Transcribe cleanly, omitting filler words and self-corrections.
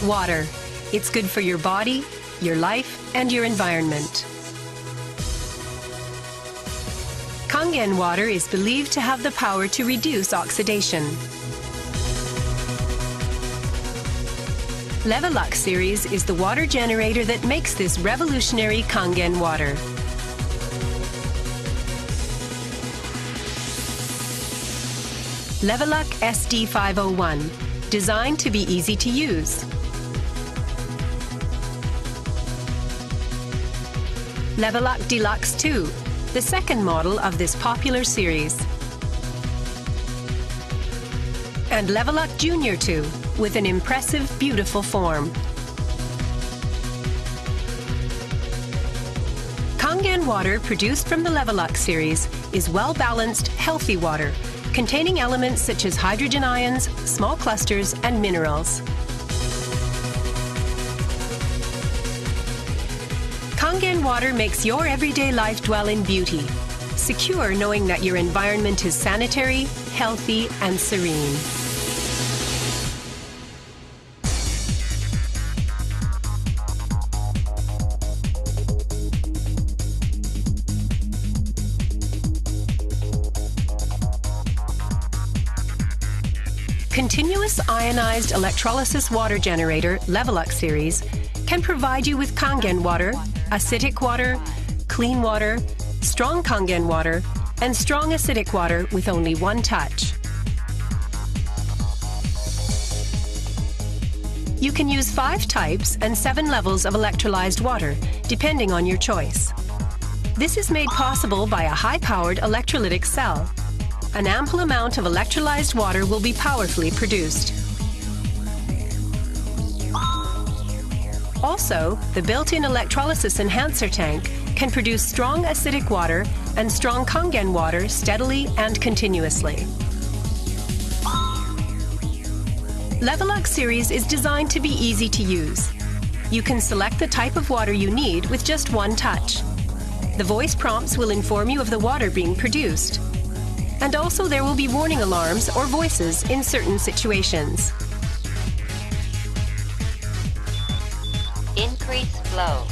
Water. It's good for your body, your life, and your environment. Kangen water is believed to have the power to reduce oxidation. LeveLuk series is the water generator that makes this revolutionary Kangen water. LeveLuk SD501, designed to be easy to use. LeveLuk Deluxe 2, the second model of this popular series. And LeveLuk Junior 2, with an impressive, beautiful form. Kangen water produced from the LeveLuk series is well-balanced, healthy water, containing elements such as hydrogen ions, small clusters, and minerals. Kangen water makes your everyday life dwell in beauty, secure knowing that your environment is sanitary, healthy, and serene. Continuous ionized electrolysis water generator LeveLuk series can provide you with Kangen water, acidic water, clean water, strong Kangen water, and strong acidic water with only one touch. You can use 5 types and 7 levels of electrolyzed water, depending on your choice. This is made possible by a high-powered electrolytic cell. An ample amount of electrolyzed water will be powerfully produced. Also, the built-in electrolysis enhancer tank can produce strong acidic water and strong Kangen water steadily and continuously. LeveLuk series is designed to be easy to use. You can select the type of water you need with just one touch. The voice prompts will inform you of the water being produced. And also there will be warning alarms or voices in certain situations. Increase flow.